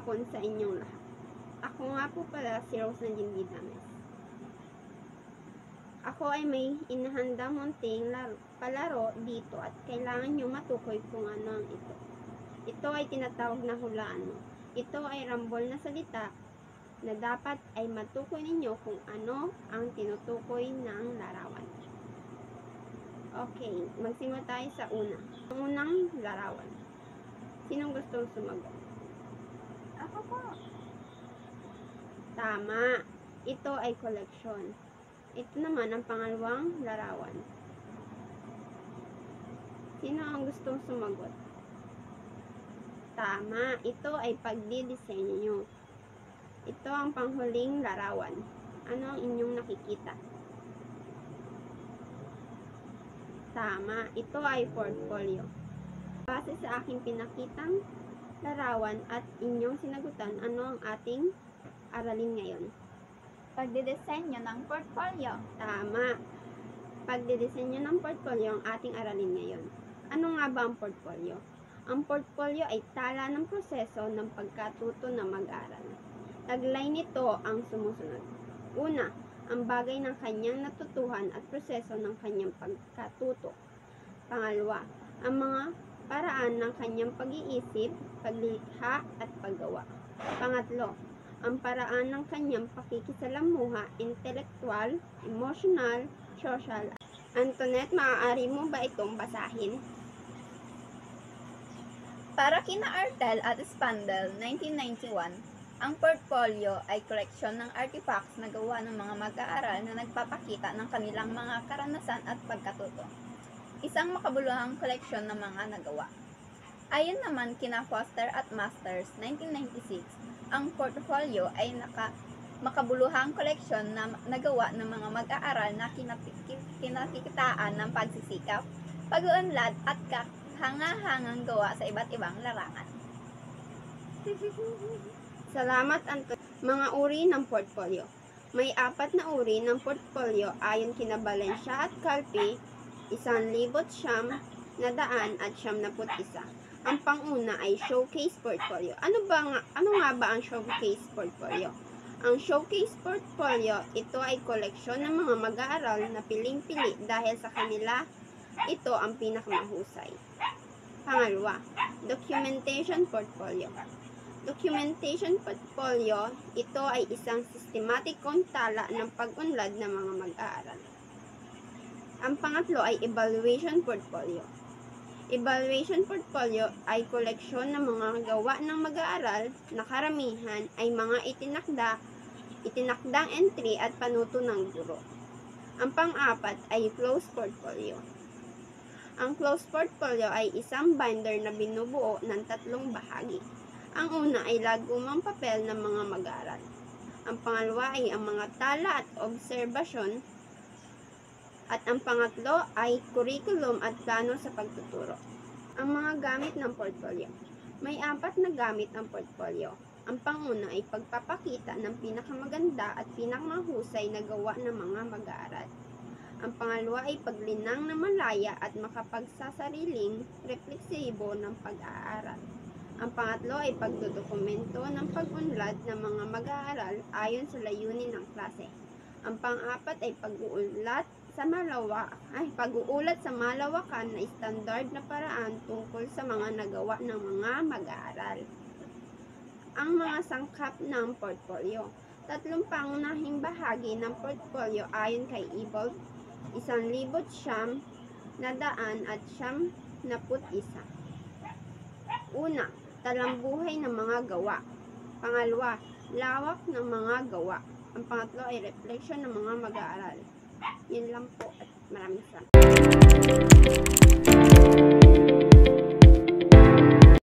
hapon sa inyong lahat. Ako nga po pala si Rose Nadine Gidames. Ako ay may inahandang munting palaro dito at kailangan nyo matukoy kung ano ang ito. Ito ay tinatawag na hulaan mo. Ito ay rambol na salita na dapat ay matukoy ninyo kung ano ang tinutukoy ng larawan. Okay, magsimula tayo sa una. Ang unang larawan. Sinong gustong sumagot? Ako po. Tama. Ito ay koleksyon. Ito naman ang pangalawang larawan. Sino ang gustong sumagot? Tama. Ito ay pagdidisenyo. Ito ang panghuling larawan. Ano ang inyong nakikita? Tama. Ito ay portfolio. Base sa aking pinakitang larawan at inyong sinagutan, ano ang ating aralin ngayon? Pagdidisenyo ng portfolio. Tama. Pagdidisenyo ng portfolio ang ating aralin ngayon. Ano nga ba ang portfolio? Ang portfolio ay tala ng proseso ng pagkatuto ng mag-aaral. Taglay nito ang sumusunod. Una, ang bagay ng kanyang natutuhan at proseso ng kanyang pagkatuto. Pangalawa, ang mga paraan ng kanyang pag-iisip, paglikha at paggawa. Pangatlo, ang paraan ng kanyang pakikisalamuha, intelektual, emotional, social. Antoinette, maaari mo ba itong basahin? Para kina Artel at Spandel, 1991, ang portfolio ay koleksyon ng artifacts na gawa ng mga mag-aaral na nagpapakita ng kanilang mga karanasan at pagkatuto. Isang makabuluhang koleksyon ng mga nagawa. Ayon naman kina Foster at Masters, 1996, ang portfolio ay makabuluhang koleksyon na nagawa ng mga mag-aaral na kinakikitaan ng pagsisikap, pag-uunlad at hanga-hangang gawa sa iba't ibang larangan. Salamat, Anton. Mga uri ng portfolio. May 4 na uri ng portfolio ayon kina Valencia at Calpe, 1,900 at 71. Ang panguna ay showcase portfolio. Ano nga ba ang showcase portfolio? Ang showcase portfolio, ito ay koleksyon ng mga mag-aaral na piling-pili dahil sa kanila ito ang pinakamahusay. Pangalawa, documentation portfolio. Documentation portfolio, ito ay isang sistematikong tala ng pag-unlad ng mga mag-aaral. Ang pangatlo ay evaluation portfolio. Evaluation portfolio ay koleksyon ng mga gawa ng mag-aaral na karamihan ay mga itinakdang entry at panuto ng guro. Ang pang-apat ay closed portfolio. Ang closed portfolio ay isang binder na binubuo ng 3 bahagi. Ang una ay lagumang papel ng mga mag-aaral. Ang pangalawa ay ang mga tala at obserbasyon. At ang pangatlo ay curriculum at plano sa pagtuturo. Ang mga gamit ng portfolio. May 4 na gamit ang portfolio. Ang panguna ay pagpapakita ng pinakamaganda at pinakamahusay na gawa ng mga mag-aaral. Ang pangalawa ay paglinang na malaya at makapagsasariling refleksibo ng pag-aaral. Ang pangatlo ay pagdodokumento ng pag-unlad ng mga mag-aaral ayon sa layunin ng klase. Ang pang-apat ay pag-uulat sa malawakan na standard na paraan tungkol sa mga nagawa ng mga mag-aaral. Ang mga sangkap ng portfolio. 3 pangunahing bahagi ng portfolio ayon kay Evolve, 1,900 at 71. Una, talambuhay ng mga gawa. Pangalawa, lawak ng mga gawa. Ang pangatlo ay reflection ng mga mag-aaral. Yun lang po at maraming salamat.